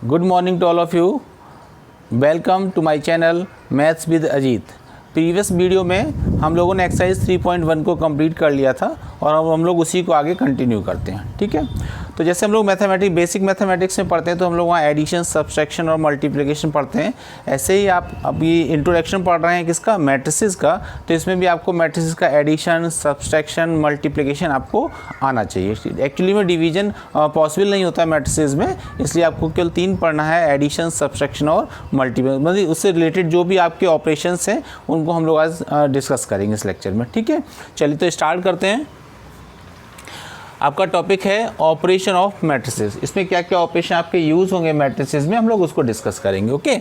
Good morning to all of you. Welcome to my channel Maths with Ajit. Previous video में हम लोगों ने exercise 3.1 को कंप्लीट कर लिया था और अब हम लोग उसी को आगे कंटिन्यू करते हैं। ठीक है, तो जैसे हम लोग मैथमेटिक्स बेसिक मैथमेटिक्स में पढ़ते हैं तो हम लोग वहाँ एडिशन, सब्सट्रैक्शन और मल्टीप्लिकेशन पढ़ते हैं। ऐसे ही आप अभी इंट्रोडक्शन पढ़ रहे हैं किसका, मैट्रिसेस का, तो इसमें भी आपको मैट्रिसेस का एडिशन, सब्सट्रैक्शन, मल्टीप्लिकेशन आपको आना चाहिए। एक्चुअली में डिवीजन पॉसिबल नहीं होता है मैट्रिसेस में, इसलिए आपको केवल 3 पढ़ना है, एडिशन, सब्सट्रैक्शन और मल्टीप्लिकेशन। मतलब उससे रिलेटेड जो भी आपके ऑपरेशंस हैं उनको हम लोग आज डिस्कस करेंगे इस लेक्चर में। ठीक है, चलिए तो स्टार्ट करते हैं। आपका टॉपिक है ऑपरेशन ऑफ मैट्रिसेस। इसमें क्या क्या ऑपरेशन आपके यूज़ होंगे मैट्रिसेस में, हम लोग उसको डिस्कस करेंगे। ओके,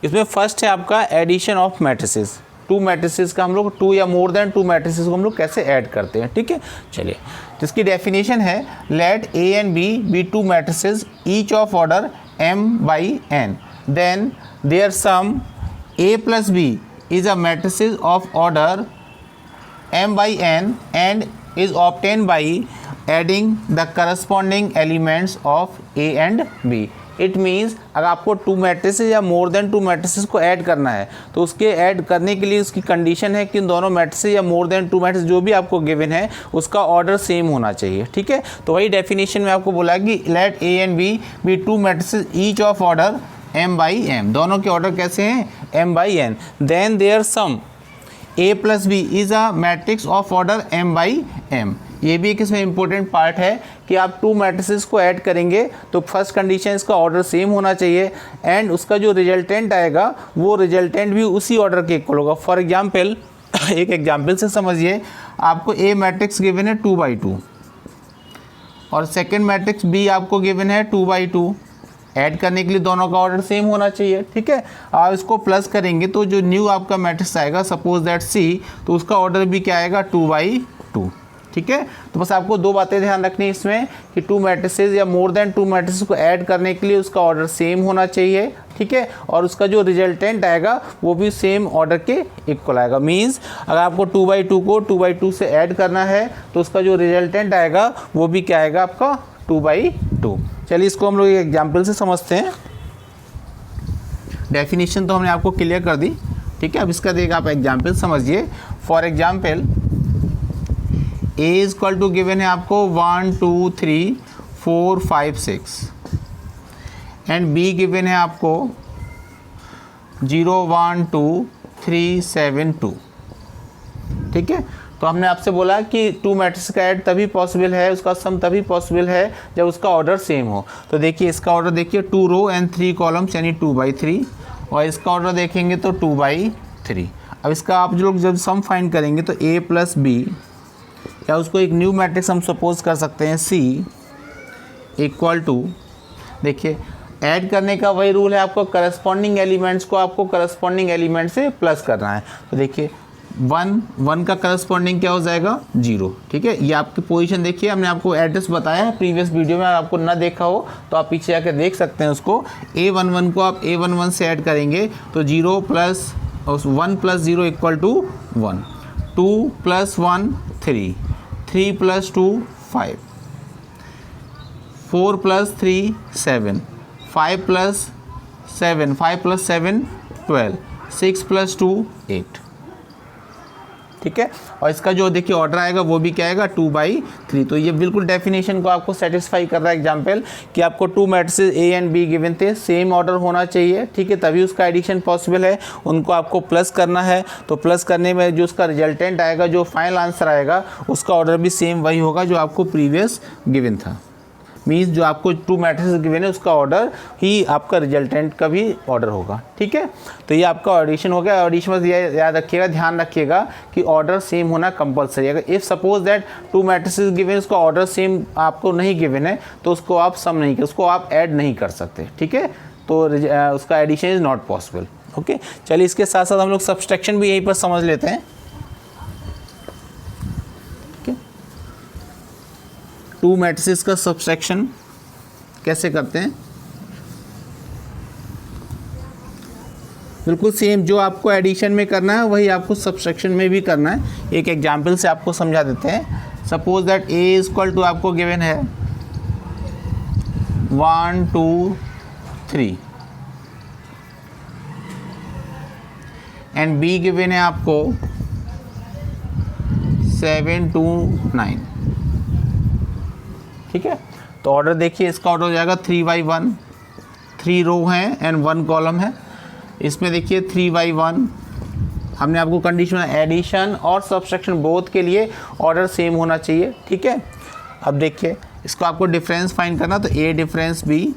इसमें फर्स्ट है आपका एडिशन ऑफ मैट्रिसेस। 2 मैट्रिसेस का हम लोग 2 या मोर देन 2 मैट्रिसेस को हम लोग कैसे ऐड करते हैं। ठीक है, चलिए जिसकी डेफिनेशन है, let A and B 2 matrices each of order m/n, then there sum a plus b is a matrices of order m/n and is obtained by adding the corresponding elements of a and b। It means अगर आपको 2 matrices या more than 2 matrices को add करना है तो उसके add करने के लिए उसकी कंडीशन है कि इन दोनों मैट्रिसेस या मोर देन 2 मैट्रिसेस जो भी आपको गिवन है उसका ऑर्डर सेम होना चाहिए। ठीक है, तो वही डेफिनेशन में आपको बोला कि let A and B 2 matrices each of order m/m, दोनों के ऑर्डर कैसे हैं m/n, then there sum a plus B is a matrix of order m/m। ये भी एक इसमें इंपॉर्टेंट पार्ट है कि आप 2 मैट्रिसेस को ऐड करेंगे तो फर्स्ट कंडीशन इसका ऑर्डर सेम होना चाहिए एंड उसका जो रिजल्टेंट आएगा वो रिजल्टेंट भी उसी ऑर्डर के इक्वल होगा। फॉर एग्जाम्पल, एक एग्जाम्पल से समझिए, आपको a मैट्रिक्स गिवन है 2/2 और सेकेंड मैट्रिक्स b आपको गिवन है 2/2। ऐड करने के लिए दोनों का ऑर्डर सेम होना चाहिए। ठीक है, आप इसको प्लस करेंगे तो जो न्यू आपका मैट्रिक्स आएगा, सपोज दैट C, तो उसका ऑर्डर भी क्या आएगा 2/2। ठीक है, तो बस आपको 2 बातें ध्यान रखनी है इसमें कि 2 मैट्रिसेस या मोर देन 2 मैट्रिसेस को ऐड करने के लिए उसका ऑर्डर सेम होना चाहिए। ठीक है, और उसका जो रिजल्टेंट आएगा वो भी सेम ऑर्डर के इक्वल आएगा। मींस अगर आपको 2/2 को 2/2 से ऐड करना है तो उसका जो रिजल्टेंट आएगा वो भी क्या आएगा आपका 2/2। चलिए इसको हम लोग एक एग्जाम्पल से समझते हैं। डेफिनेशन तो हमने आपको क्लियर कर दी। ठीक है, अब इसका देखिए आप एग्जाम्पल समझिए। For example, a is equal to given है आपको 1 2 3 4 5 6 एंड b गिवन है आपको 0 1 2 3 7 2। ठीक है, तो हमने आपसे बोला कि 2 मैट्रिक्स का ऐड तभी पॉसिबल है, उसका सम तभी पॉसिबल है जब उसका ऑर्डर सेम हो। तो देखिए इसका ऑर्डर देखिए 2 रो एंड 3 कॉलम्स यानी 2/3 और इसका ऑर्डर देखेंगे तो 2/3। अब इसका आप जो लोग जब सम फाइंड करेंगे तो a प्लस बी, या उसको एक न्यू मैट्रिक्स हम सपोज कर सकते हैं C इक्वल टू, देखिए ऐड करने का वही रूल है, आपको करस्पॉन्डिंग एलिमेंट्स को आपको करस्पॉन्डिंग एलिमेंट से प्लस करना है। तो देखिए 1 का करस्पॉन्डिंग क्या हो जाएगा 0। ठीक है, ये आपकी पोजीशन देखिए, हमने आपको एड्रेस बताया है प्रीवियस वीडियो में, आपको ना देखा हो तो आप पीछे जाकर देख सकते हैं उसको। a11 को आप a11 से ऐड करेंगे तो 0 plus 1 plus 0 equal to 1, 2 plus 1 3, 3 plus 2 5, 4 plus 3 7, 5 plus 7 12, 6 plus 2 8। ठीक है, और इसका जो देखिए ऑर्डर आएगा वो भी क्या आएगा 2/3। तो ये बिल्कुल डेफिनेशन को आपको सेटिस्फाई कर रहा है एग्जाम्पल कि आपको 2 matrices A and be given थे, सेम ऑर्डर होना चाहिए। ठीक है, तभी उसका एडिशन पॉसिबल है, उनको आपको प्लस करना है। तो प्लस करने में जो उसका रिजल्टेंट आएगा, जो फाइनल आंसर आएगा, उसका ऑर्डर भी सेम वही होगा जो आपको प्रीवियस गिवन था। मीन्स जो आपको 2 मैट्रिसेस गिवन है उसका ऑर्डर ही आपका रिजल्टेंट का भी ऑर्डर होगा। ठीक है, तो ये आपका एडिशन हो गया। एडिशन में ये याद रखिएगा, ध्यान रखिएगा कि ऑर्डर सेम होना कंपलसरी है। अगर if suppose that 2 matrices given, उसका ऑर्डर सेम आपको नहीं गिवन है तो उसको आप सम नहीं कर, उसको आप ऐड नहीं कर सकते। ठीक है, तो उसका addition is not possible. Okay, चलिए इसके साथ साथ हम लोग सब्सट्रैक्शन भी यहीं पर समझ लेते हैं। 2 मैट्रिसेस का सब्सट्रैक्शन कैसे करते हैं, बिल्कुल सेम जो आपको एडिशन में करना है वही आपको सब्सट्रैक्शन में भी करना है। एक एग्जांपल से आपको समझा देते हैं। Suppose that a equal to आपको गिवन है 1 2 3 एंड बी गिवन है आपको 7 2 9। ठीक है, तो ऑर्डर देखिए, इसका ऑर्डर हो जाएगा 3/1, 3 रो हैं एंड 1 कॉलम है। इसमें देखिए 3/1 हमने आपको कंडीशन एडिशन और सब्सट्रैक्शन बोथ के लिए ऑर्डर सेम होना चाहिए। ठीक है, अब देखिए इसको आपको डिफरेंस फाइंड करना, तो ए डिफरेंस बी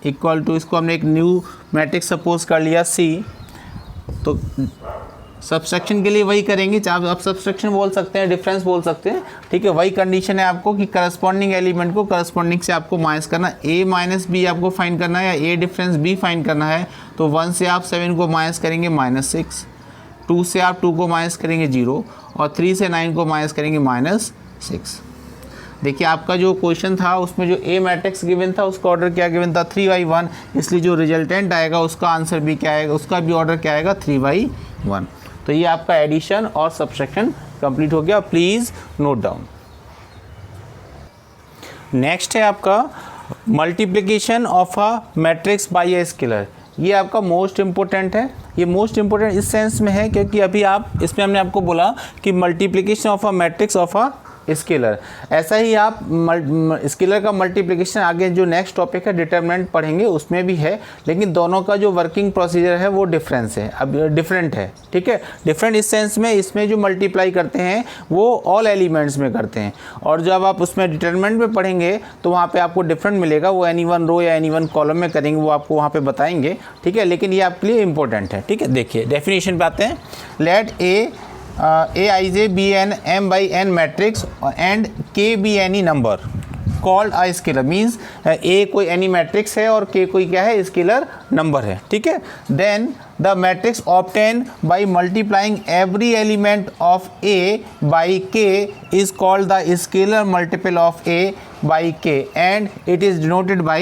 इक्वल टू, इसको हमने एक न्यू मैट्रिक्स सपोज कर लिया सी, तो सब्सट्रैक्शन के लिए वही करेंगे, चाहे आप सब्सट्रैक्शन बोल सकते हैं, डिफरेंस बोल सकते हैं। ठीक है, वही कंडीशन है आपको कि करस्पॉन्डिंग एलिमेंट को करस्पॉन्डिंग से आपको माइनस करना, ए माइनस बी आपको फाइंड करना है या ए डिफरेंस बी फाइंड करना है। तो 1 से आप 7 को माइनस करेंगे -6, 2 से आप 2 को माइनस करेंगे 0 और 3 से 9 को माइनस करेंगे -6। देखिए आपका जो क्वेश्चन था उसमें जो ए मैट्रिक्स गिवन था उसका ऑर्डर क्या गिवन था 3/1, इसलिए जो रिजल्टेंट आएगा उसका आंसर भी क्या आएगा, उसका भी ऑर्डर क्या आएगा 3/1। तो ये आपका एडिशन और सब्सट्रैक्शन कंप्लीट हो गया, प्लीज़ नोट डाउन। नेक्स्ट है आपका multiplication of a matrix bye a scalar. ये आपका मोस्ट इम्पोर्टेंट है। ये मोस्ट इम्पोर्टेंट इस सेंस में है क्योंकि अभी आप इसमें हमने आपको बोला कि multiplication of a matrix of a scalar, ऐसा ही आप स्केलर का मल्टीप्लिकेशन आगे जो नेक्स्ट टॉपिक है डिटरमिनेंट पढ़ेंगे उसमें भी है, लेकिन दोनों का जो वर्किंग प्रोसीजर है वो डिफरेंस है, अब डिफरेंट है। ठीक है, डिफरेंट इस सेंस में इसमें जो मल्टीप्लाई करते हैं वो ऑल एलिमेंट्स में करते हैं, और जब आप उसमें डिटरमिनेंट में पढ़ेंगे तो वहाँ पे आपको डिफरेंट मिलेगा, वो एनी वन रो या एनी वन कॉलम में करेंगे, वो आपको वहाँ पे बताएंगे। ठीक है, लेकिन ये आपके लिए इंपॉर्टेंट है। ठीक है, देखिए डेफिनेशन पे आते हैं। Let Aij be an m by n matrix and k be any number called a scalar, means a कोई any matrix है और k कोई क्या है, स्केलर नंबर है। ठीक है, then the matrix obtained by multiplying every element of A by k is called the scalar multiple of A by k and it is denoted by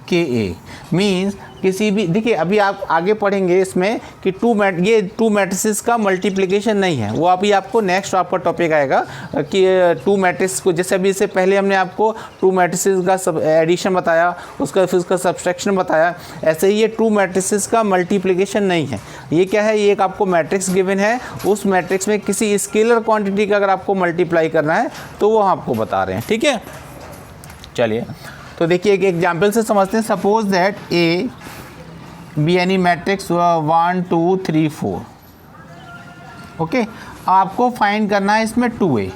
KA। Means किसी भी, देखिए अभी आप आगे पढ़ेंगे इसमें कि ये टू मैट्रिसेस का मल्टीप्लिकेशन नहीं है, वो अभी आपको नेक्स्ट आपका टॉपिक आएगा कि टू मैट्रिक्स को, जैसे अभी इससे पहले हमने आपको टू मैट्रिसेस का सब एडिशन बताया, उसका फिर उसका सब्सट्रैक्शन बताया, ऐसे ही ये टू मैट्रिसेस का मल्टीप्लिकेशन नहीं है। ये क्या है, ये एक आपको मैट्रिक्स गिवन है, उस मैट्रिक्स में किसी स्केलर क्वान्टिटी का अगर आपको मल्टीप्लाई करना है तो वो आपको बता रहे हैं। ठीक है, चलिए तो देखिए एक एग्जाम्पल से समझते हैं। Suppose that A B any matrix 1 2 3 4। Okay, आपको फाइंड करना है इसमें 2a।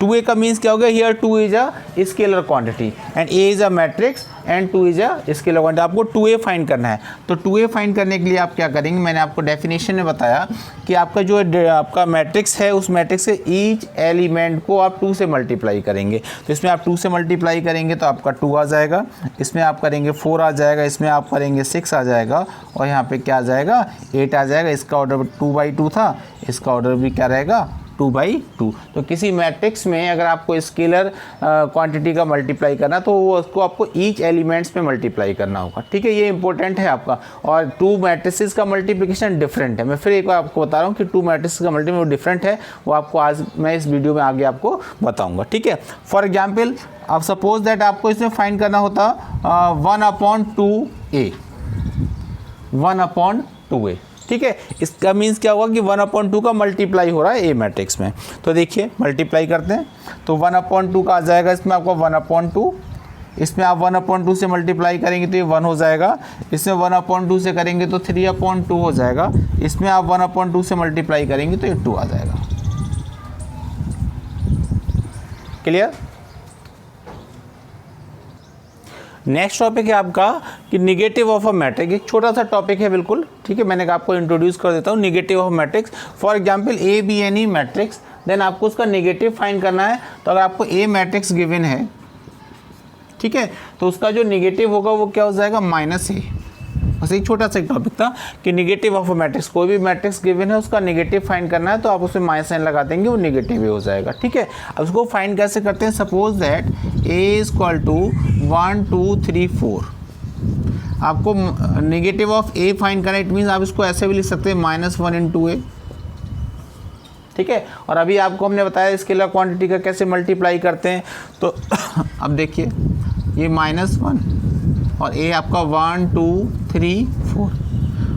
2a का मीन्स क्या हो गया, here 2 is a scalar quantity and a is a matrix and 2 is a scalar quantity. आपको 2a फाइंड करना है, तो 2a फाइंड करने के लिए आप क्या करेंगे, मैंने आपको डेफिनेशन में बताया कि आपका जो आपका मैट्रिक्स है उस मैट्रिक्स के ईच एलिमेंट को आप 2 से मल्टीप्लाई करेंगे। तो इसमें आप 2 से मल्टीप्लाई करेंगे तो आपका 2 आ जाएगा, इसमें आप करेंगे 4 आ जाएगा, इसमें आप करेंगे 6 आ जाएगा और यहाँ पे क्या आ जाएगा 8 आ जाएगा। इसका ऑर्डर 2/2 था, इसका ऑर्डर भी क्या रहेगा 2/2। तो किसी मैट्रिक्स में अगर आपको स्केलर क्वांटिटी का मल्टीप्लाई करना तो वो उसको आपको ईच एलिमेंट्स में मल्टीप्लाई करना होगा। ठीक है, ये इंपॉर्टेंट है आपका। और टू मैट्रिसेस का मल्टीप्लिकेशन डिफरेंट है, मैं फिर एक बार आपको बता रहा हूँ कि टू मैट्रिसेस का मल्टीप्लिकेशन डिफरेंट है, वो आपको आज मैं इस वीडियो में आगे आपको बताऊँगा। ठीक है, फॉर एग्जाम्पल आप सपोज दैट आपको इसमें फाइंड करना होता 1/2a, 1/2a। ठीक है, इसका मीन्स क्या होगा कि 1/2 का मल्टीप्लाई हो रहा है ए मैट्रिक्स में। तो देखिए मल्टीप्लाई करते हैं तो 1/2 का आ जाएगा, इसमें आपको 1/2, इसमें आप 1/2 से मल्टीप्लाई करेंगे तो ये 1 हो जाएगा, इसमें 1/2 से करेंगे तो 3/2 हो जाएगा, इसमें आप 1/2 से मल्टीप्लाई करेंगे तो ये 2 आ जाएगा। क्लियर। नेक्स्ट टॉपिक है आपका कि निगेटिव ऑफ अ मैट्रिक्स। एक छोटा सा टॉपिक है बिल्कुल। ठीक है, मैंने आपको इंट्रोड्यूस कर देता हूँ। Negative of matrix, for example A B any matrix, then आपको उसका निगेटिव फाइंड करना है। तो अगर आपको ए मैट्रिक्स गिवन है, ठीक है, तो उसका जो निगेटिव होगा वो क्या हो जाएगा -a। बस एक छोटा सा टॉपिक था कि निगेटिव ऑफ अ मैट्रिक्स, कोई भी मैट्रिक्स गिवन है उसका निगेटिव फाइंड करना है तो आप उसमें माइनस साइन लगा देंगे, वो निगेटिव ही हो जाएगा। ठीक है, अब उसको फाइंड कैसे करते हैं, सपोज दैट a = 1 2 3 4। आपको निगेटिव ऑफ a फाइंड करना, इट मीन्स आप इसको ऐसे भी लिख सकते हैं -1 × a। ठीक है, और अभी आपको हमने बताया स्केलर क्वांटिटी का कैसे मल्टीप्लाई करते हैं। तो अब देखिए ये -1 और ए आपका 1 2 3 4।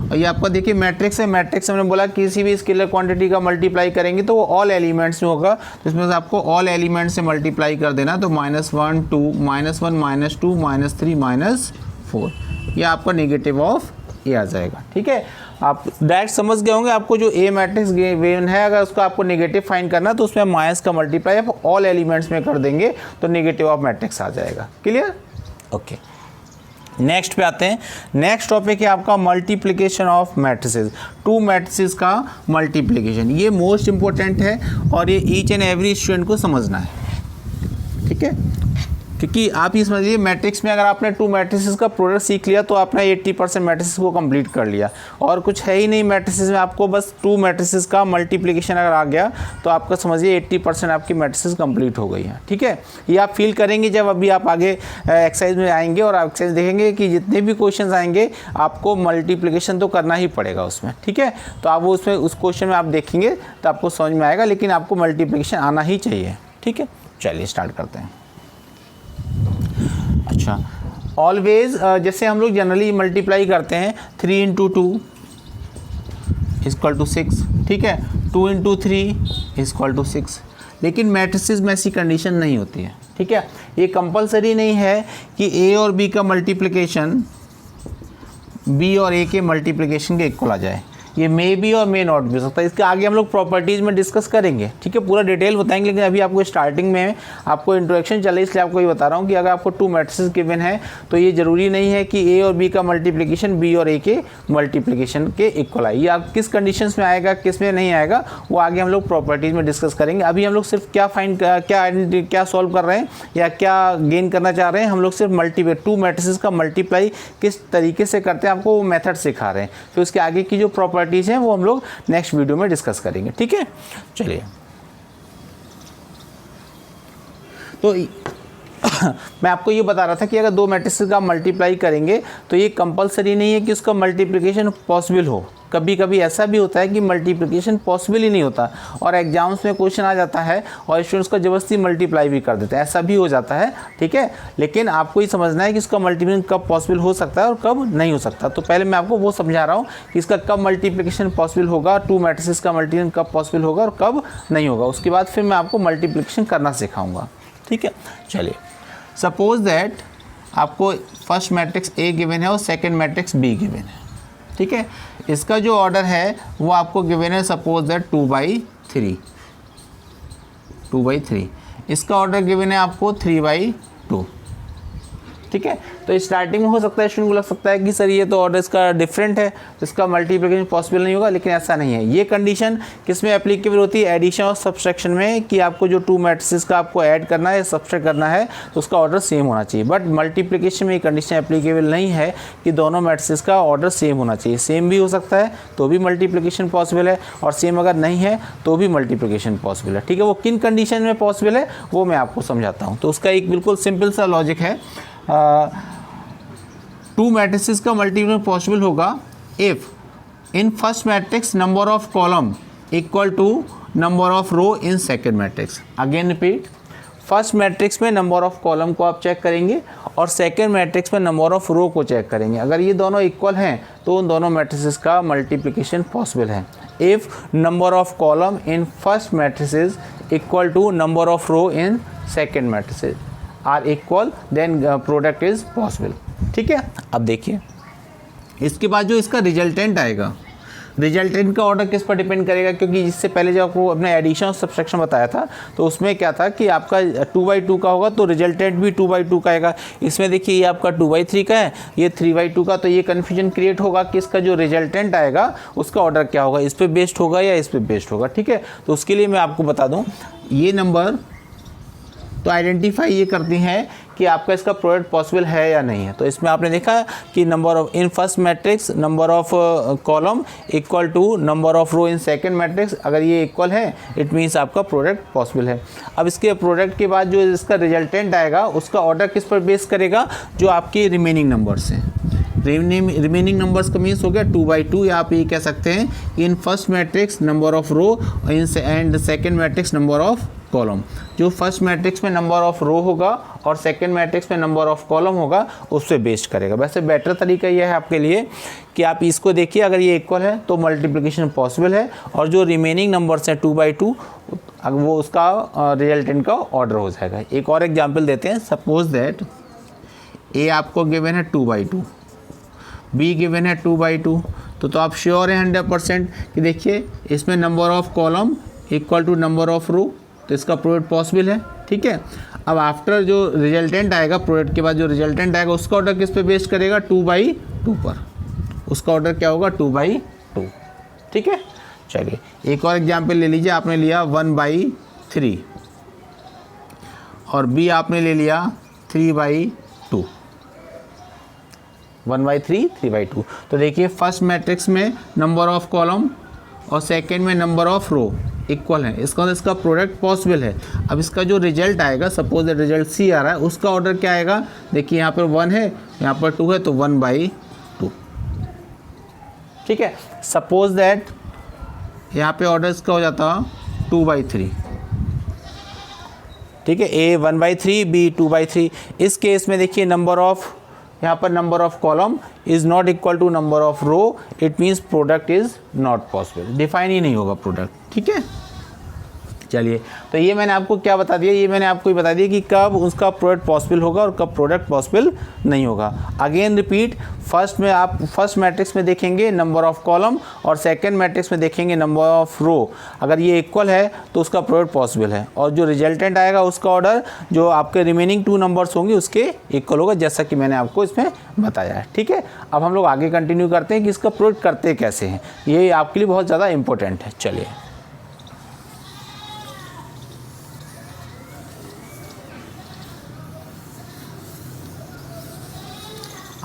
और ये आपका देखिए मैट्रिक्स है, मैट्रिक्स हमने बोला किसी भी स्केलर क्वांटिटी का मल्टीप्लाई करेंगे तो वो ऑल एलिमेंट्स में होगा, तो इसमें से आपको ऑल एलिमेंट्स से मल्टीप्लाई कर देना, तो -1 2 -1 -2 -3 -4, ये आपका नेगेटिव ऑफ ए आ जाएगा। ठीक है, आप डायरेक्ट समझ गए होंगे। आपको जो ए मैट्रिक्स गिवन है अगर उसका आपको नेगेटिव फाइंड करना तो उसमें माइनस का मल्टीप्लाई आप ऑल एलिमेंट्स में कर देंगे तो नेगेटिव ऑफ मैट्रिक्स आ जाएगा। क्लियर? ओके, नेक्स्ट पे आते हैं। नेक्स्ट टॉपिक है आपका multiplication of matrices, to matrices का मल्टीप्लिकेशन। ये मोस्ट इंपॉर्टेंट है और ये ईच एंड एवरी स्टूडेंट को समझना है। ठीक है, क्योंकि आप ये समझिए मैट्रिक्स में अगर आपने टू मैट्रिसेस का प्रोडक्ट सीख लिया तो आपने 80% मैट्रिसेस को कंप्लीट कर लिया, और कुछ है ही नहीं मैट्रिसेस में, आपको बस टू मैट्रिसेस का मल्टीप्लिकेशन अगर आ गया तो आपका समझिए 80% आपकी मैट्रिसेस कंप्लीट हो गई हैं। ठीक है, ये आप फील करेंगे जब अभी आप आगे एक्सरसाइज में आएंगे और आप एक्सरसाइज देखेंगे कि जितने भी क्वेश्चन आएंगे आपको मल्टीप्लिकेशन तो करना ही पड़ेगा उसमें। ठीक है, तो आप वो उसमें उस क्वेश्चन में आप देखेंगे तो आपको समझ में आएगा, लेकिन आपको मल्टीप्लिकेशन आना ही चाहिए। ठीक है, चलिए स्टार्ट करते हैं। अच्छा, ऑलवेज जैसे हम लोग जनरली मल्टीप्लाई करते हैं 3 × 2 = 6। ठीक है, 2 × 3 = 6, लेकिन मैट्रिसेस में ऐसी कंडीशन नहीं होती है। ठीक है, ये कंपलसरी नहीं है कि ए और बी का मल्टीप्लिकेशन बी और ए के मल्टीप्लिकेशन के इक्वल आ जाए। ये मे बी और मे नॉट भी हो सकता है, इसके आगे हम लोग प्रॉपर्टीज़ में डिस्कस करेंगे। ठीक है, पूरा डिटेल बताएंगे, लेकिन अभी आपको स्टार्टिंग में आपको इंट्रोडक्शन चले इसलिए आपको ये बता रहा हूँ कि अगर आपको टू मैट्रिसेस गिवन है तो ये ज़रूरी नहीं है कि ए और बी का मल्टीप्लिकेशन बी और ए के मल्टीप्लिकेशन के इक्वल आए। ये आप किस कंडीशंस में आएगा किस में नहीं आएगा वो आगे हम लोग प्रॉपर्टीज़ में डिस्कस करेंगे। अभी हम लोग सिर्फ क्या सॉल्व कर रहे हैं या क्या गेन करना चाह रहे हैं, हम लोग सिर्फ टू मैट्रिसेस का मल्टीप्लाई किस तरीके से करते हैं आपको वो मेथड सिखा रहे हैं। फिर उसके आगे की जो प्रॉपर्टीज़ हैं वो हम लोग नेक्स्ट वीडियो में डिस्कस करेंगे। ठीक है, चलिए तो मैं आपको ये बता रहा था कि अगर दो मैट्रिसेस का मल्टीप्लाई करेंगे तो ये कंपलसरी नहीं है कि उसका मल्टीप्लिकेशन पॉसिबल हो। कभी कभी ऐसा भी होता है कि मल्टीप्लिकेशन पॉसिबल ही नहीं होता और एग्जाम्स में क्वेश्चन आ जाता है और स्टूडेंट्स का ज़बरदस्ती मल्टीप्लाई भी कर देते हैं, ऐसा भी हो जाता है। ठीक है, लेकिन आपको ये समझना है कि इसका मल्टीप्लिकेशन कब पॉसिबल हो सकता है और कब नहीं हो सकता। तो पहले मैं आपको वो समझा रहा हूँ कि इसका कब मल्टीप्लिकेशन पॉसिबल होगा, टू मैट्रिसेस का मल्टीप्लिकेशन कब पॉसिबल होगा और कब नहीं होगा। उसके बाद फिर मैं आपको मल्टीप्लिकेशन करना सिखाऊंगा। ठीक है, चलिए सपोज दैट आपको फर्स्ट मैट्रिक्स ए गिवन है और सेकेंड मैट्रिक्स बी गिवन है। ठीक है, इसका जो ऑर्डर है वो आपको गिवन है सपोज दैट 2/3, इसका ऑर्डर गिवन है आपको 3/2। ठीक है, तो स्टार्टिंग में हो सकता है स्टूडेंट को लग सकता है कि सर ये तो ऑर्डर इसका डिफरेंट है, इसका मल्टीप्लिकेशन पॉसिबल नहीं होगा, लेकिन ऐसा नहीं है। ये कंडीशन किस में एप्लीकेबल होती है? एडिशन और सब्सट्रैक्शन में, कि आपको जो टू मैट्रिसेस का आपको ऐड करना है सब्सट्रैक्ट करना है तो उसका ऑर्डर सेम होना चाहिए। बट मल्टीप्लिकेशन में ये कंडीशन एप्लीकेबल नहीं है कि दोनों मैट्रिसेस का ऑर्डर सेम होना चाहिए। सेम भी हो सकता है तो भी मल्टीप्लिकेशन पॉसिबल है, और सेम अगर नहीं है तो भी मल्टीप्लिकेशन पॉसिबल है। ठीक है, वो किन कंडीशन में पॉसिबल है वो मैं आपको समझाता हूँ। तो उसका एक बिल्कुल सिंपल सा लॉजिक है। टू मैट्रिसेस का मल्टीप्लिकेशन पॉसिबल होगा if in first matrix number of column equal to number of row in second matrix. Again repeat, first matrix में नंबर ऑफ कॉलम को आप चेक करेंगे और सेकेंड मैट्रिक्स में नंबर ऑफ रो को check करेंगे। अगर ये दोनों इक्वल हैं तो उन दोनों मैट्रिसेस का मल्टीप्लिकेशन पॉसिबल है। If number of column in first matrices equal to number of row in second matrices are equal then product is possible. ठीक है, अब देखिए इसके बाद जो इसका रिजल्टेंट आएगा, रिजल्टेंट का ऑर्डर किस पर डिपेंड करेगा, क्योंकि इससे पहले जब आपको अपने एडिशन और सब्सट्रैक्शन बताया था तो उसमें क्या था कि आपका 2/2 का होगा तो रिजल्टेंट भी 2/2 का आएगा। इसमें देखिए ये आपका 2/3 का है, ये 3/2 का, तो ये कन्फ्यूजन क्रिएट होगा कि इसका जो रिजल्टेंट आएगा उसका ऑर्डर क्या होगा, इस पर बेस्ड होगा या इस पर बेस्ड होगा। ठीक है, तो उसके लिए मैं आपको बता दूँ ये नंबर तो आइडेंटिफाई ये करती हैं कि आपका इसका प्रोडक्ट पॉसिबल है या नहीं है। तो इसमें आपने देखा कि number of in first matrix number of column equal to number of row in second matrix, अगर ये इक्वल है इट मीन्स आपका प्रोडक्ट पॉसिबल है। अब इसके प्रोडक्ट के बाद जो इसका रिजल्टेंट आएगा उसका ऑर्डर किस पर बेस करेगा, जो आपके रिमेनिंग नंबर्स हैं। रिमेनिंग नंबर्स का मीन्स हो गया 2/2, या आप ये कह सकते हैं in first matrix number of row and second matrix number of column. जो फर्स्ट मैट्रिक्स में नंबर ऑफ रो होगा और सेकंड मैट्रिक्स में नंबर ऑफ कॉलम होगा उस पर बेस्ड करेगा। वैसे बेटर तरीका यह है आपके लिए कि आप इसको देखिए, अगर ये इक्वल है तो मल्टीप्लिकेशन पॉसिबल है, और जो रिमेनिंग नंबर्स हैं 2/2 वो उसका रिजल्टेंट का ऑर्डर हो जाएगा। एक और एग्जाम्पल देते हैं। सपोज दैट ए आपको गिवन है 2/2, बी गिवन है 2/2, तो आप श्योर है 100% कि देखिए इसमें number of column equal to number of row, तो इसका प्रोडक्ट पॉसिबल है। ठीक है, अब आफ्टर जो रिजल्टेंट आएगा, प्रोडक्ट के बाद जो रिजल्टेंट आएगा उसका ऑर्डर किस पे बेस्ड करेगा, 2/2 पर। उसका ऑर्डर क्या होगा, 2/2। ठीक है, चलिए एक और एग्जाम्पल ले लीजिए। आपने लिया 1/3 और बी आपने ले लिया 3/2, 1/3 3/2। तो देखिए फर्स्ट मैट्रिक्स में नंबर ऑफ कॉलम और सेकेंड में नंबर ऑफ रो इक्वल है, इसका मतलब इसका प्रोडक्ट पॉसिबल है। अब इसका जो रिजल्ट आएगा, सपोज रिजल्ट सी आ रहा है, उसका ऑर्डर क्या आएगा, देखिए यहाँ पर 1 है, यहाँ पर 2 है, तो 1/2। ठीक है, सपोज दैट यहाँ पे ऑर्डर इसका हो जाता 2/3। ठीक है, ए 1/3 बी 2/3। इस केस में देखिए नंबर ऑफ, यहाँ पर number of column is not equal to number of row, it means product is not possible, define ही नहीं होगा प्रोडक्ट। ठीक है, चलिए तो ये मैंने आपको क्या बता दिया, ये मैंने आपको बता दिया कि कब उसका प्रोडक्ट पॉसिबल होगा और कब प्रोडक्ट पॉसिबल नहीं होगा। अगेन रिपीट, फर्स्ट में आप फर्स्ट मैट्रिक्स में देखेंगे नंबर ऑफ कॉलम और सेकंड मैट्रिक्स में देखेंगे नंबर ऑफ रो। अगर ये इक्वल है तो उसका प्रोडक्ट पॉसिबल है, और जो रिजल्टेंट आएगा उसका ऑर्डर जो आपके रिमेनिंग 2 नंबर्स होंगे उसके इक्वल होगा, जैसा कि मैंने आपको इसमें बताया है। ठीक है, अब हम लोग आगे कंटिन्यू करते हैं कि इसका प्रोडक्ट करते कैसे हैं, ये आपके लिए बहुत ज़्यादा इंपॉर्टेंट है। चलिए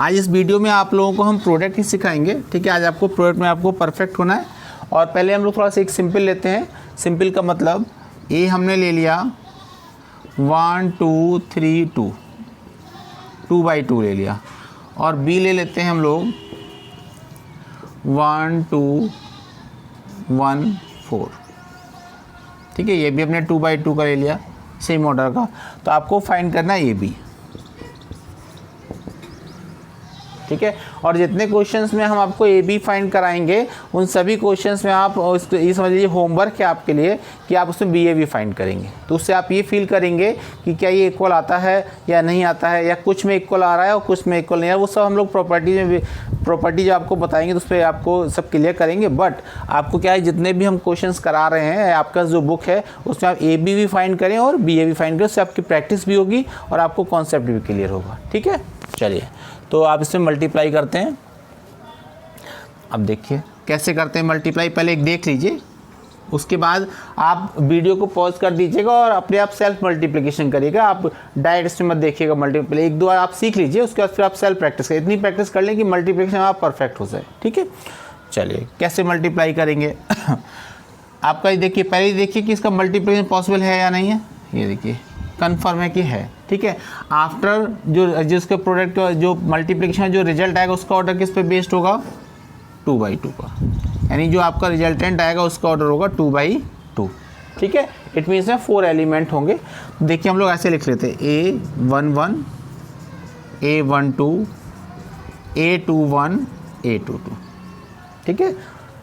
आज इस वीडियो में आप लोगों को हम प्रोडक्ट ही सिखाएंगे। ठीक है, आज आपको प्रोडक्ट में आपको परफेक्ट होना है। और पहले हम लोग थोड़ा सा एक सिंपल लेते हैं। सिंपल का मतलब ए हमने ले लिया 1 2 3 2, 2/2 ले लिया, और बी ले लेते हैं हम लोग 1 2 1 4। ठीक है, ये भी हमने 2/2 का ले लिया, सेम ऑर्डर का। तो आपको फाइंड करना है ए बी। ठीक है, और जितने क्वेश्चंस में हम आपको ए बी फाइंड कराएंगे उन सभी क्वेश्चंस में आप ये समझ लीजिए होमवर्क है आपके लिए कि आप उसमें बी ए बी फाइंड करेंगे। तो उससे आप ये फील करेंगे कि क्या ये इक्वल आता है या नहीं आता है, या कुछ में इक्वल आ रहा है और कुछ में इक्वल नहीं आ रहा। वो सब हम लोग प्रॉपर्टी जो आपको बताएंगे तो उस पर आपको सब क्लियर करेंगे। बट आपको क्या है, जितने भी हम क्वेश्चंस करा रहे हैं, आपका जो बुक है उसमें आप ए बी भी फाइंड करें और बी ए भी फाइंड करें, उससे आपकी प्रैक्टिस भी होगी और आपको कॉन्सेप्ट भी क्लियर होगा। ठीक है, चलिए तो आप इसमें मल्टीप्लाई करते हैं। अब देखिए कैसे करते हैं मल्टीप्लाई, पहले एक देख लीजिए, उसके बाद आप वीडियो को पॉज कर दीजिएगा और अपने आप सेल्फ मल्टीप्लिकेशन करिएगा। आप डायरेक्ट इसमें मत देखिएगा मल्टीप्लाई, 1-2 बार आप सीख लीजिए, उसके बाद फिर आप सेल्फ प्रैक्टिस करें। इतनी प्रैक्टिस कर लें कि मल्टीप्लिकेशन आप परफेक्ट हो जाए। ठीक है, चलिए कैसे मल्टीप्लाई करेंगे आपका ये देखिए, पहले ही देखिए कि इसका मल्टीप्लिकेशन पॉसिबल है या नहीं है। ये देखिए कन्फर्म है कि है। ठीक है, आफ्टर जो जिसके प्रोडक्ट जो मल्टीप्लिकेशन जो रिजल्ट आएगा उसका ऑर्डर किस पे बेस्ड होगा, 2/2 पर। यानी जो आपका रिजल्टेंट आएगा उसका ऑर्डर होगा 2/2। ठीक है, इट मीन्स में 4 एलिमेंट होंगे। देखिए हम लोग ऐसे लिख लेते हैं A11 A12 A21 A22। ठीक है,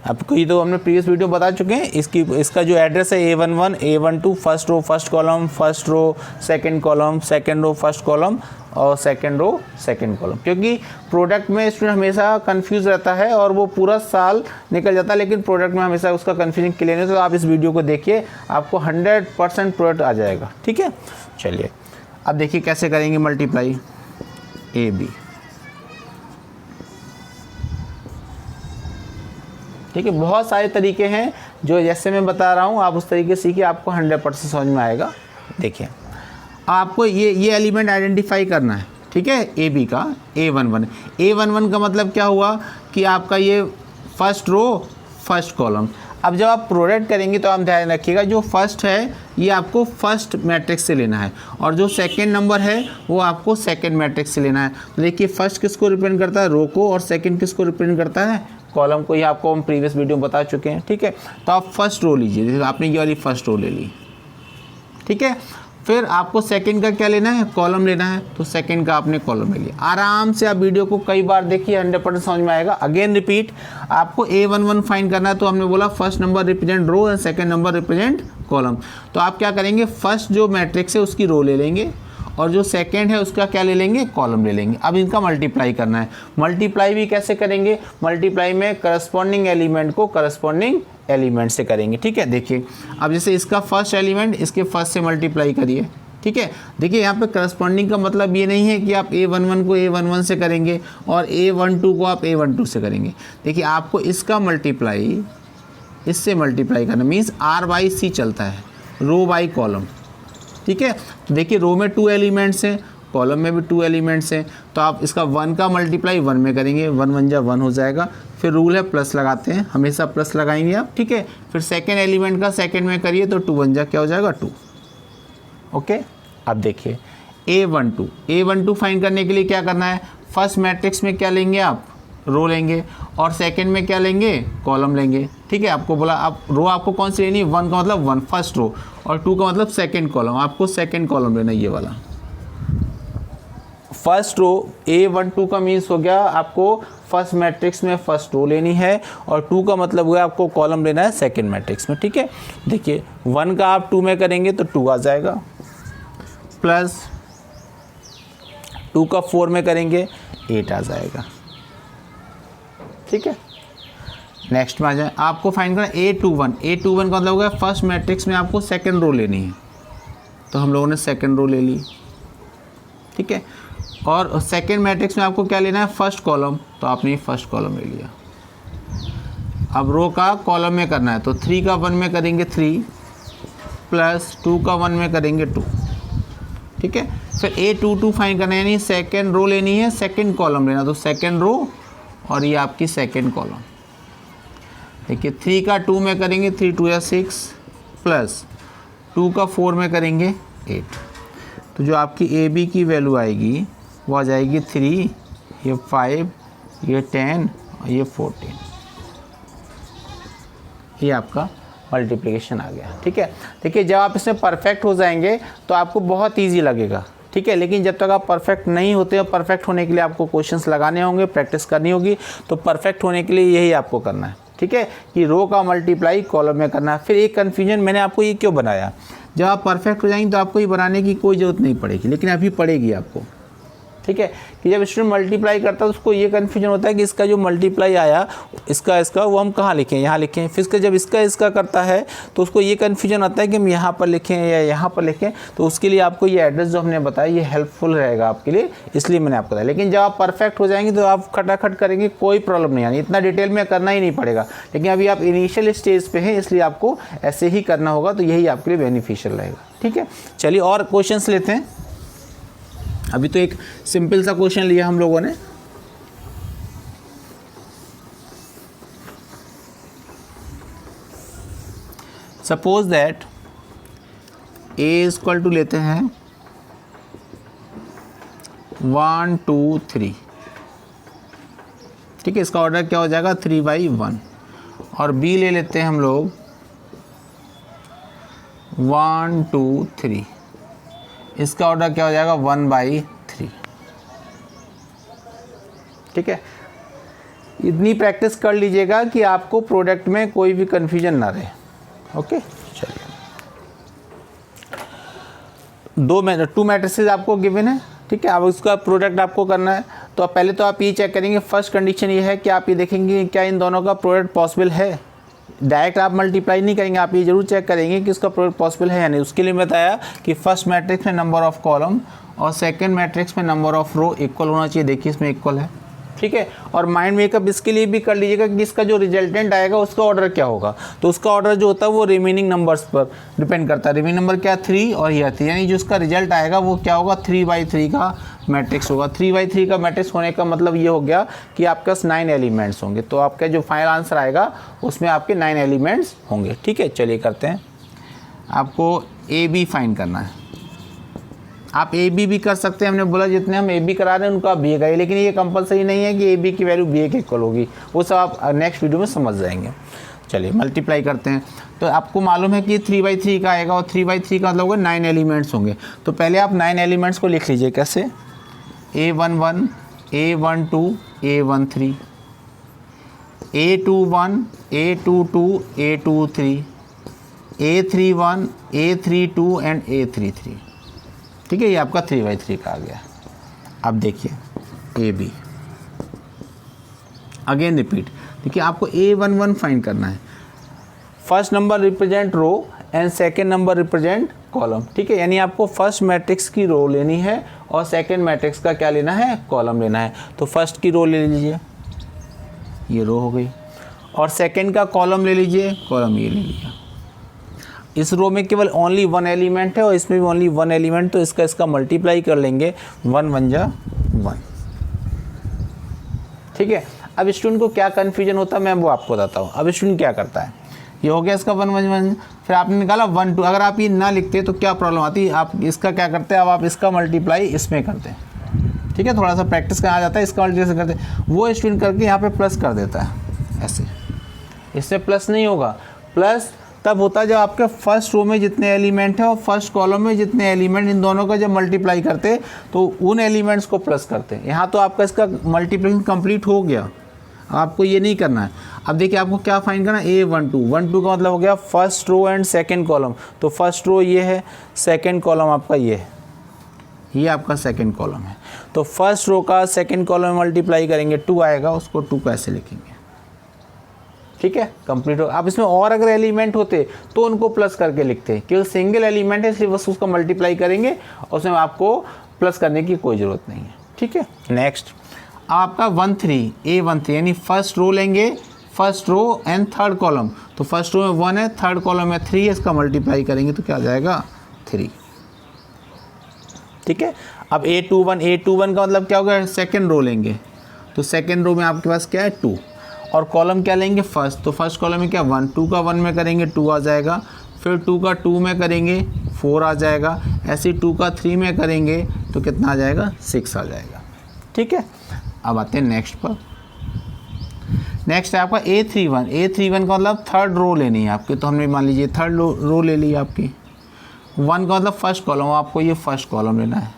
आपको ये तो हमने प्रीवियस वीडियो बता चुके हैं। इसका जो एड्रेस है A11 A12 first row first column, first row second column, second row first column और सेकंड रो सेकंड कॉलम। क्योंकि प्रोडक्ट में स्टूडेंट हमेशा कंफ्यूज रहता है और वो पूरा साल निकल जाता है, लेकिन प्रोडक्ट में हमेशा उसका कन्फ्यूजन क्लियर नहीं। तो आप इस वीडियो को देखिए, आपको 100% प्रोडक्ट आ जाएगा। ठीक है, चलिए अब देखिए कैसे करेंगे मल्टीप्लाई ए बी। ठीक है, बहुत सारे तरीके हैं जो जैसे मैं बता रहा हूँ आप उस तरीके से सीखिए, आपको 100% समझ में आएगा। देखिए आपको ये एलिमेंट आइडेंटिफाई करना है। ठीक है, ए बी का A11 का मतलब क्या हुआ कि आपका ये फर्स्ट रो फर्स्ट कॉलम। अब जब आप प्रोडक्ट करेंगे तो आप ध्यान रखिएगा, जो फर्स्ट है ये आपको फर्स्ट मैट्रिक्स से लेना है और जो सेकंड नंबर है वो आपको सेकंड मैट्रिक्स से लेना है। तो देखिए फर्स्ट किसको रिप्रेजेंट करता है, रो को, और सेकंड किसको रिप्रेजेंट करता है, कॉलम को। ये आपको हम प्रीवियस वीडियो में बता चुके हैं। ठीक है, तो आप फर्स्ट रो लीजिए। जैसे आपने ये वाली फर्स्ट रो ले ली, ठीक है। फिर आपको सेकंड का क्या लेना है, कॉलम लेना है, तो सेकंड का आपने कॉलम ले लिया। आराम से आप वीडियो को कई बार देखिए, 100% समझ में आएगा। अगेन रिपीट, आपको A11 फाइंड करना है, तो हमने बोला first number represent row and second number represent column. तो आप क्या करेंगे, फर्स्ट जो मैट्रिक्स है उसकी रो ले लेंगे और जो सेकंड है उसका क्या ले लेंगे, कॉलम ले लेंगे। अब इनका मल्टीप्लाई करना है। मल्टीप्लाई भी कैसे करेंगे, मल्टीप्लाई में करस्पॉन्डिंग एलिमेंट को करस्पॉन्डिंग एलिमेंट से करेंगे, ठीक है। देखिए अब जैसे इसका फर्स्ट एलिमेंट इसके फर्स्ट से मल्टीप्लाई करिए, ठीक है। देखिए यहाँ पे करस्पॉन्डिंग का मतलब ये नहीं है कि आप A11 को A11 से करेंगे और A12 को आप A12 से करेंगे। देखिए आपको इसका मल्टीप्लाई इससे मल्टीप्लाई करना, मीन्स R बाई C चलता है, रो बाई कॉलम, ठीक है। देखिए रो में 2 एलिमेंट्स हैं, कॉलम में भी 2 एलिमेंट्स हैं, तो आप इसका 1 का मल्टीप्लाई 1 में करेंगे, 1 1 जा 1 हो जाएगा। फिर रूल है प्लस लगाते हैं, हमेशा प्लस लगाएंगे आप, ठीक है। फिर सेकेंड एलिमेंट का सेकेंड में करिए तो 2 1 जा क्या हो जाएगा 2, ओके। अब देखिए A12 फाइंड करने के लिए क्या करना है, फर्स्ट मैट्रिक्स में क्या लेंगे आप, रो लेंगे और सेकंड में क्या लेंगे, कॉलम लेंगे, ठीक है। आपको बोला आप रो आपको कौन सी लेनी है, 1 का मतलब 1 फर्स्ट रो और 2 का मतलब सेकंड कॉलम, आपको सेकंड कॉलम लेना है, ये वाला फर्स्ट रो। A12 का मीन्स हो गया आपको फर्स्ट मैट्रिक्स में फर्स्ट रो लेनी है और 2 का मतलब हुआ आपको कॉलम लेना है सेकंड मैट्रिक्स में, ठीक है। देखिए 1 का आप 2 में करेंगे तो 2 आ जाएगा, प्लस 2 का 4 में करेंगे 8 आ जाएगा, ठीक है। नेक्स्ट में आ जाए, आपको फाइंड करना A21 का मतलब होगा फर्स्ट मैट्रिक्स में आपको सेकंड रो लेनी है, तो हम लोगों ने सेकंड रो ले ली, ठीक है। और सेकंड मैट्रिक्स में आपको क्या लेना है, फर्स्ट कॉलम, तो आपने फर्स्ट कॉलम ले लिया। अब रो का कॉलम में करना है, तो 3 का 1 में करेंगे 3 प्लस 2 का 1 में करेंगे 2, ठीक है। फिर A22 फाइंड करना है, यानी सेकंड रो लेनी है, सेकंड कॉलम लेना, तो सेकंड रो और ये आपकी सेकंड कॉलम। देखिए 3 का 2 में करेंगे 3 2 या 6 प्लस 2 का 4 में करेंगे 8, तो जो आपकी AB की वैल्यू आएगी वो आ जाएगी 3, ये 5, ये 10 और ये 14। ये आपका मल्टीप्लिकेशन आ गया, ठीक है। देखिए जब आप इसमें परफेक्ट हो जाएंगे तो आपको बहुत ईजी लगेगा, ठीक है। लेकिन जब तक आप परफेक्ट नहीं होते हो, परफेक्ट होने के लिए आपको क्वेश्चंस लगाने होंगे, प्रैक्टिस करनी होगी। तो परफेक्ट होने के लिए यही आपको करना है, ठीक है, कि रो का मल्टीप्लाई कॉलम में करना है। फिर एक कन्फ्यूजन, मैंने आपको ये क्यों बनाया, जब आप परफेक्ट हो जाएंगे तो आपको ये बनाने की कोई ज़रूरत नहीं पड़ेगी, लेकिन अभी पड़ेगी आपको, ठीक है। कि जब स्टूडेंट मल्टीप्लाई करता है उसको ये कन्फ्यूजन होता है कि इसका जो मल्टीप्लाई आया इसका वो हम कहाँ लिखें, यहाँ लिखें। फिर इसका जब इसका करता है तो उसको ये कन्फ्यूजन आता है कि हम यहाँ पर लिखें या यहाँ पर लिखें। तो उसके लिए आपको ये एड्रेस जो हमने बताया ये हेल्पफुल रहेगा आपके लिए, इसलिए मैंने आपको बताया। लेकिन जब आप परफेक्ट हो जाएंगे तो आप खटाखट करेंगे, कोई प्रॉब्लम नहीं आनी, इतना डिटेल में करना ही नहीं पड़ेगा। लेकिन अभी आप इनिशियल स्टेज पे हैं, इसलिए आपको ऐसे ही करना होगा, तो यही आपके लिए बेनिफिशियल रहेगा, ठीक है। चलिए और क्वेश्चंस लेते हैं। अभी तो एक सिंपल सा क्वेश्चन लिया हम लोगों ने। Suppose that A is equal to लेते हैं 1 2 3, ठीक है। इसका ऑर्डर क्या हो जाएगा 3/1। और B ले लेते हैं हम लोग 1 2 3, इसका ऑर्डर क्या हो जाएगा 1/3, ठीक है। इतनी प्रैक्टिस कर लीजिएगा कि आपको प्रोडक्ट में कोई भी कंफ्यूजन ना रहे, ओके। चलिए 2 मैट्रिसेस आपको गिवन है, ठीक है। अब उसका प्रोडक्ट आपको करना है, तो पहले तो आप ये चेक करेंगे, फर्स्ट कंडीशन ये है कि आप ये देखेंगे क्या इन दोनों का प्रोडक्ट पॉसिबल है। डायरेक्ट आप मल्टीप्लाई नहीं करेंगे, आप ये जरूर चेक करेंगे कि उसका प्रोडक्ट पॉसिबल है या नहीं। उसके लिए बताया कि फर्स्ट मैट्रिक्स में नंबर ऑफ कॉलम और सेकंड मैट्रिक्स में नंबर ऑफ रो इक्वल होना चाहिए। देखिए इसमें इक्वल है, ठीक है। और माइंड मेकअप इसके लिए भी कर लीजिएगा कि इसका जो रिजल्टेंट आएगा उसका ऑर्डर क्या होगा। तो उसका ऑर्डर जो होता है वो रिमेनिंग नंबर्स पर डिपेंड करता है। रिमेनिंग नंबर क्या 3 और यह 3, यानी जो उसका रिजल्ट आएगा वो क्या होगा 3/3 का मैट्रिक्स होगा। 3/3 का मैट्रिक्स होने का मतलब ये हो गया कि आपके पास 9 एलिमेंट्स होंगे। तो आपका जो फाइनल आंसर आएगा उसमें आपके 9 एलिमेंट्स होंगे, ठीक है। चलिए करते हैं। आपको AB फाइंड करना है। आप AB भी कर सकते हैं, हमने बोला जितने हम AB करा रहे हैं उनको आप BA करिए, लेकिन ये कंपलसरी नहीं है कि AB की वैल्यू BA के इक्वल होगी, वो सब आप नेक्स्ट वीडियो में समझ जाएंगे। चलिए मल्टीप्लाई करते हैं। तो आपको मालूम है कि 3/3 का आएगा और 3/3 का मतलब होगा 9 एलिमेंट्स होंगे। तो पहले आप 9 एलिमेंट्स को लिख लीजिए। कैसे? A11, A12, A13, A21, A22, A23, A31, A32 and A33। ठीक है, ये आपका 3/3 का आ गया। अब देखिए AB, अगेन रिपीट। देखिए आपको A11 फाइंड करना है। First number represent row and second number represent column. ठीक है, यानी आपको फर्स्ट मैट्रिक्स की रो लेनी है और सेकेंड मैट्रिक्स का क्या लेना है? कॉलम लेना है। तो फर्स्ट की रो ले लीजिए, ये रो हो गई, और सेकेंड का कॉलम ले लीजिए, कॉलम ये ले लिया। इस रो में केवल ओनली 1 एलिमेंट है और इसमें भी ओनली 1 एलिमेंट, तो इसका मल्टीप्लाई कर लेंगे। 1 1 जा 1। ठीक है, अब स्टूडेंट को क्या कन्फ्यूजन होता है मैं वो आपको बताता हूँ। अब स्टूडेंट क्या करता है, ये हो गया इसका 1 1 1, फिर आपने निकाला 1 2। अगर आप ये ना लिखते तो क्या प्रॉब्लम आती? आप इसका क्या करते हैं, अब आप इसका मल्टीप्लाई इसमें करते हैं। ठीक है, थोड़ा सा प्रैक्टिस का आ जाता है, इसका मल्टीप्लाई करते हैं। वो स्टूडेंट करके यहाँ पे प्लस कर देता है ऐसे। इससे प्लस नहीं होगा, प्लस तब होता है जब आपके फर्स्ट रो में जितने एलिमेंट हैं और फर्स्ट कॉलम में जितने एलिमेंट, इन दोनों का जब मल्टीप्लाई करते तो उन एलिमेंट्स को प्लस करते हैं। यहाँ तो आपका इसका मल्टीप्लिकेशन कंप्लीट हो गया, आपको ये नहीं करना है। अब देखिए आपको क्या फाइंड करना है? A12, 12 का मतलब हो गया first row and second column. तो फर्स्ट रो ये है, सेकेंड कॉलम आपका ये है, ये आपका सेकेंड कॉलम है। तो फर्स्ट रो का सेकेंड कॉलम में मल्टीप्लाई करेंगे, 2 आएगा, उसको 2 को ऐसे लिखेंगे। ठीक है, कंप्लीट हो। अब इसमें और अगर एलिमेंट होते तो उनको प्लस करके लिखते, केवल सिंगल एलिमेंट है इसलिए बस उसका मल्टीप्लाई करेंगे और उसमें आपको प्लस करने की कोई ज़रूरत नहीं है। ठीक है, नेक्स्ट आपका 1 3, A13 यानी फर्स्ट रो लेंगे, first row and third column. तो फर्स्ट रो में 1 है, थर्ड कॉलम में 3 है, इसका मल्टीप्लाई करेंगे तो क्या आ जाएगा? 3। ठीक है, अब A21 का मतलब क्या होगा? सेकेंड रो लेंगे, तो सेकेंड रो में आपके पास क्या है? 2, और कॉलम क्या लेंगे? फर्स्ट। तो फर्स्ट कॉलम में क्या? 1, 2 का 1 में करेंगे 2 आ जाएगा, फिर 2 का 2 में करेंगे 4 आ जाएगा, ऐसे 2 का 3 में करेंगे तो कितना आ जाएगा? 6 आ जाएगा। ठीक है, अब आते हैं नेक्स्ट पर। नेक्स्ट है आपका A31 का मतलब थर्ड रो लेनी है आपकी। तो हमने मान लीजिए थर्ड रो ले ली आपकी। 1 का मतलब फर्स्ट कॉलम, आपको ये फर्स्ट कॉलम लेना है।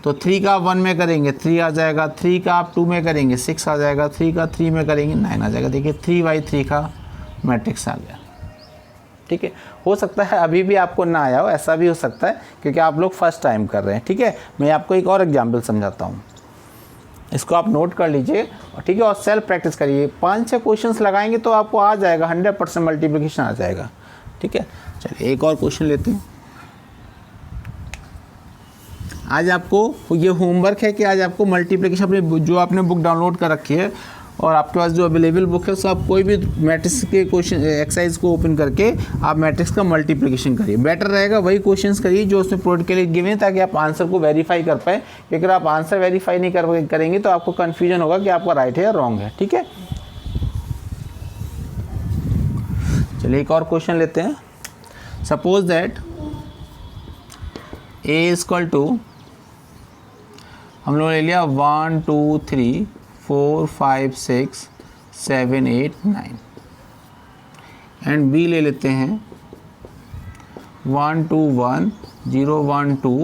तो 3 का 1 में करेंगे 3 आ जाएगा, 3 का आप 2 में करेंगे 6 आ जाएगा, 3 का 3 में करेंगे 9 आ जाएगा। देखिए 3/3 का मैट्रिक्स आ गया। ठीक है, हो सकता है अभी भी आपको ना आया हो, ऐसा भी हो सकता है क्योंकि आप लोग फर्स्ट टाइम कर रहे हैं। ठीक है, मैं आपको एक और एग्जाम्पल समझाता हूँ, इसको आप नोट कर लीजिए। ठीक है, और सेल्फ प्रैक्टिस करिए। 5-6 क्वेश्चंस लगाएंगे तो आपको आ जाएगा, 100% मल्टीप्लिकेशन आ जाएगा। ठीक है, चलिए एक और क्वेश्चन लेते हैं। आज आपको ये होमवर्क है कि आज आपको मल्टीप्लिकेशन अपने जो आपने बुक डाउनलोड कर रखी है और आपके पास जो अवेलेबल बुक है उससे आप कोई भी मैट्रिक्स के क्वेश्चन एक्सरसाइज को ओपन करके आप मैट्रिक्स का मल्टीप्लिकेशन करिए। बेटर रहेगा वही क्वेश्चंस करिए जो उसमें प्रोडक्टली गिवन है, ताकि आप आंसर को वेरीफाई कर पाए। क्योंकि अगर आप आंसर वेरीफाई नहीं करेंगे तो आपको कन्फ्यूजन होगा कि आपका राइट है या रॉन्ग है। ठीक है, चलिए एक और क्वेश्चन लेते हैं। Suppose that A equal to, हम लोग ले लिया 1 2 3 4 5 6 7 8 9 एंड B ले लेते हैं 1 2 1 0 1 2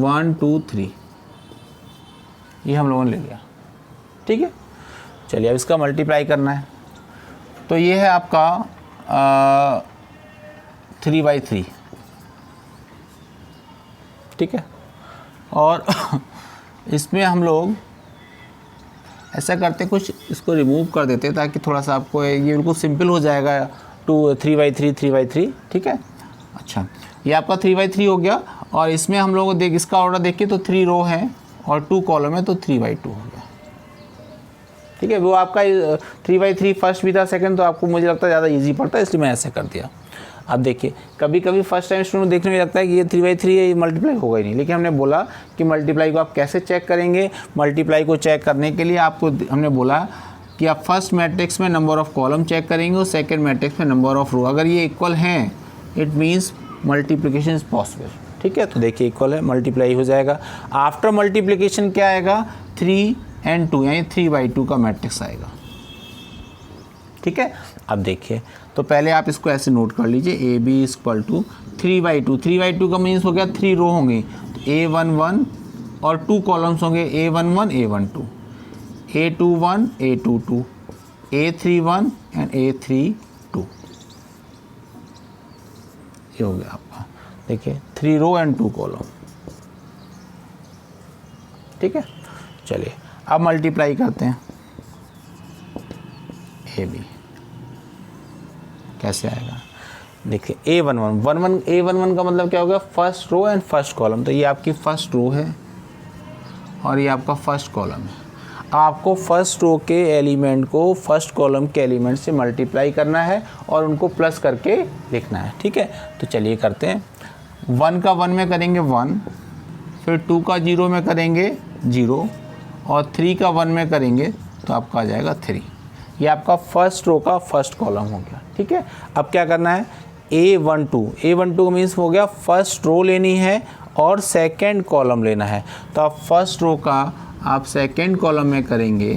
1 2 3, ये हम लोगों ने ले लिया। ठीक है, चलिए अब इसका मल्टीप्लाई करना है। तो ये है आपका 3/3। ठीक है, और इसमें हम लोग ऐसा करते कुछ इसको रिमूव कर देते ताकि थोड़ा सा आपको ये बिल्कुल सिंपल हो जाएगा। 3/3। ठीक है, अच्छा ये आपका 3/3 हो गया। और इसमें हम लोग इसका ऑर्डर देखिए तो 3 रो है और 2 कॉलम है, तो 3/2 हो गया। ठीक है, वो आपका 3/3 फर्स्ट भी था, सेकंड तो आपको मुझे लगता है ज़्यादा इजी पड़ता है इसलिए मैं ऐसे कर दिया। अब देखिए कभी कभी फर्स्ट टाइम स्टूडेंट देखने में लगता है कि ये 3/3 है, ये मल्टीप्लाई होगा ही नहीं। लेकिन हमने बोला कि मल्टीप्लाई को आप कैसे चेक करेंगे। मल्टीप्लाई को चेक करने के लिए आपको हमने बोला कि आप फर्स्ट मैट्रिक्स में नंबर ऑफ़ कॉलम चेक करेंगे और सेकंड मैट्रिक्स में नंबर ऑफ़ रो। अगर ये इक्वल हैं it means multiplication is possible. ठीक है, तो देखिए इक्वल है, मल्टीप्लाई हो जाएगा। आफ्टर मल्टीप्लिकेशन क्या आएगा? 3 और 2 यानी 3/2 का मैट्रिक्स आएगा। ठीक है। अब देखिए, तो पहले आप इसको ऐसे नोट कर लीजिए, ए बी इक्वल टू 3/2। 3/2 का मीन्स हो गया 3 रो होंगी, तो A11 और 2 कॉलम्स होंगे, A11 A12, A21 A22, A31 and A32। ये हो गया आपका, देखिए 3 रो एंड 2 कॉलम। ठीक है, चलिए अब मल्टीप्लाई करते हैं ए बी, कैसे आएगा देखिए A11 का मतलब क्या होगा, first row and first column. तो ये आपकी फर्स्ट रो है और ये आपका फर्स्ट कॉलम है। आपको फर्स्ट रो के एलिमेंट को फर्स्ट कॉलम के एलिमेंट से मल्टीप्लाई करना है और उनको प्लस करके लिखना है। ठीक है, तो चलिए करते हैं। 1 का 1 में करेंगे 1, फिर 2 का 0 में करेंगे 0 और 3 का 1 में करेंगे तो आपका आ जाएगा 3। ये आपका फर्स्ट रो का फर्स्ट कॉलम हो गया। ठीक है, अब क्या करना है, A12 मीन्स हो गया फर्स्ट रो लेनी है और सेकंड कॉलम लेना है। तो आप फर्स्ट रो का आप सेकंड कॉलम में करेंगे,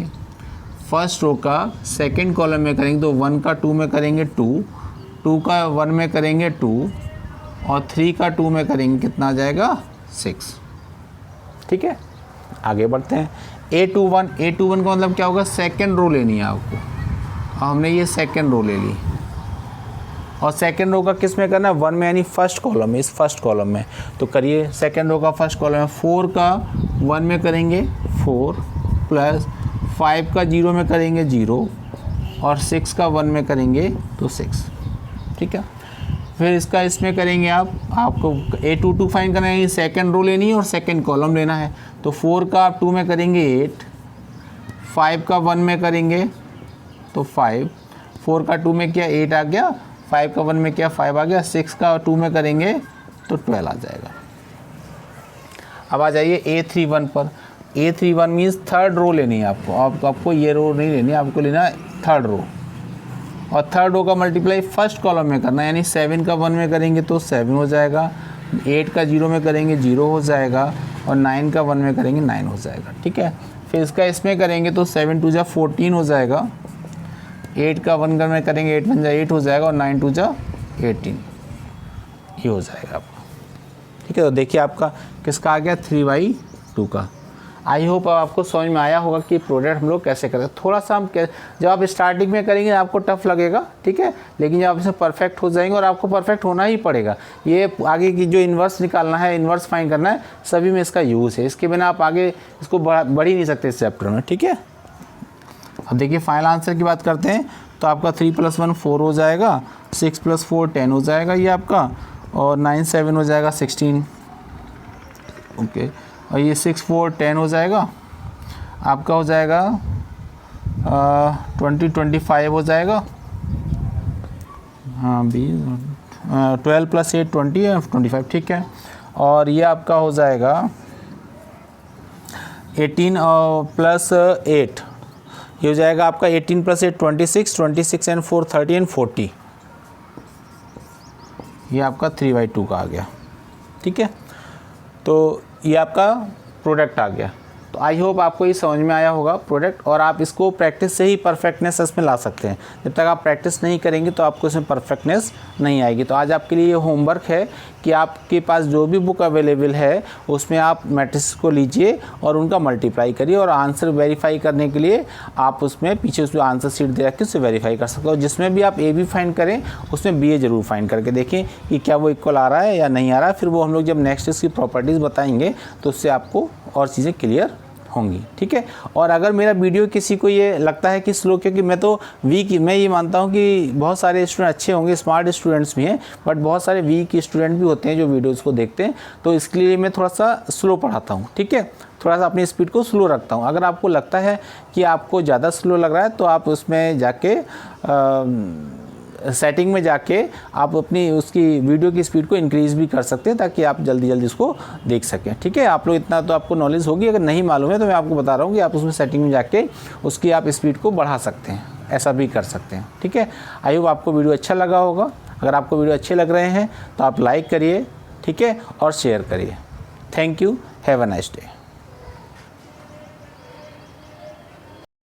फर्स्ट रो का सेकंड कॉलम में करेंगे तो 1 का 2 में करेंगे 2, 2 का 1 में करेंगे 2 और 3 का 2 में करेंगे, कितना आ जाएगा 6। ठीक है, आगे बढ़ते हैं। A21 का मतलब क्या होगा, सेकंड रो लेनी है आपको। हमने ये सेकंड रो ले ली और सेकंड रो का किस में करना है, 1 में, यानी फर्स्ट कॉलम में, इस फर्स्ट कॉलम में। तो करिए, सेकंड रो का फर्स्ट कॉलम है, 4 का 1 में करेंगे 4 प्लस 5 का 0 में करेंगे 0 और 6 का 1 में करेंगे तो 6। ठीक है, फिर इसका इसमें करेंगे आपको A22 फाइंड करना है, सेकंड रो लेनी है और सेकंड कॉलम लेना है। तो 4 का आप 2 में करेंगे 8, 5 का 1 में करेंगे तो 5, 4 का 2 में किया 8 आ गया, 5 का 1 में किया 5 आ गया, 6 का 2 में करेंगे तो 12 आ जाएगा। अब आ जाइए A31 पर। A31 मीन्स थर्ड रो लेनी है आपको ये रो नहीं लेनी है, आपको लेना है थर्ड रो। और थर्ड रो का मल्टीप्लाई फर्स्ट कॉलम में करना है, यानी 7 का 1 में करेंगे तो 7 हो जाएगा, 8 का 0 में करेंगे 0 हो जाएगा और 9 का 1 में करेंगे 9 हो जाएगा। ठीक है, फिर इसका इसमें करेंगे तो 7 2 जा 14 हो जाएगा, 8 का 1 में करेंगे 8 1 जा 8 हो जाएगा और 9 2 जा 18, ये हो जाएगा आपका। ठीक है, तो देखिए आपका किसका आ गया, 3/2 का। आई होप अब आपको समझ में आया होगा कि प्रोडक्ट हम लोग कैसे करें। थोड़ा सा हम जब आप स्टार्टिंग में करेंगे आपको टफ लगेगा, ठीक है, लेकिन जब आप इसमें परफेक्ट हो जाएंगे, और आपको परफेक्ट होना ही पड़ेगा, ये आगे की जो इन्वर्स निकालना है, इन्वर्स फाइंड करना है, सभी में इसका यूज़ है। इसके बिना आप आगे इसको बढ़ ही नहीं सकते इस चैप्टर में। ठीक है, अब देखिए फाइनल आंसर की बात करते हैं। तो आपका 3 + 1 4 हो जाएगा, 6 + 4 10 हो जाएगा ये आपका, और 9 7 हो जाएगा 16। ओके, और ये 6 4 10 हो जाएगा आपका, हो जाएगा 20 25 हो जाएगा, हाँ 12 + 8 20 है 25। ठीक है, और ये आपका हो जाएगा 18 + 8, ये हो जाएगा आपका 18 + 8 26 एंड 4 30 एंड 40, ये आपका 3/2 का आ गया। ठीक है, तो ये आपका प्रोडक्ट आ गया। तो आई होप आपको ये समझ में आया होगा प्रोडक्ट, और आप इसको प्रैक्टिस से ही परफेक्टनेस इसमें ला सकते हैं। जब तक आप प्रैक्टिस नहीं करेंगे तो आपको इसमें परफेक्टनेस नहीं आएगी। तो आज आपके लिए ये होमवर्क है कि आपके पास जो भी बुक अवेलेबल है उसमें आप मैट्रिक्स को लीजिए और उनका मल्टीप्लाई करिए, और आंसर वेरीफाई करने के लिए आप उसमें पीछे उसमें आंसर शीट दे रख के उससे वेरीफाई कर सकते हो। जिसमें भी आप ए बी फाइंड करें उसमें बी ए ज़रूर फाइंड करके देखें कि क्या वो इक्वल आ रहा है या नहीं आ रहा है। फिर वो हम लोग जब नेक्स्ट इसकी प्रॉपर्टीज़ बताएंगे तो उससे आपको और चीज़ें क्लियर होंगी। ठीक है, और अगर मेरा वीडियो किसी को ये लगता है कि स्लो, क्योंकि मैं ये मानता हूँ कि बहुत सारे स्टूडेंट अच्छे होंगे, स्मार्ट स्टूडेंट्स भी हैं, बट बहुत सारे वीक स्टूडेंट भी होते हैं जो वीडियोज़ को देखते हैं, तो इसके लिए मैं थोड़ा सा स्लो पढ़ाता हूँ। ठीक है, थोड़ा सा अपनी स्पीड को स्लो रखता हूँ। अगर आपको लगता है कि आपको ज़्यादा स्लो लग रहा है तो आप उसमें जाके सेटिंग में जाके आप अपनी उसकी वीडियो की स्पीड को इंक्रीज़ भी कर सकते हैं, ताकि आप जल्दी जल्दी उसको देख सकें। ठीक है, आप लोग इतना तो आपको नॉलेज होगी। अगर नहीं मालूम है तो मैं आपको बता रहा हूँ कि आप उसमें सेटिंग में जाके उसकी आप स्पीड को बढ़ा सकते हैं, ऐसा भी कर सकते हैं। ठीक है, आई होप आपको वीडियो अच्छा लगा होगा। अगर आपको वीडियो अच्छे लग रहे हैं तो आप लाइक करिए, ठीक है, और शेयर करिए। Thank you, have a nice day.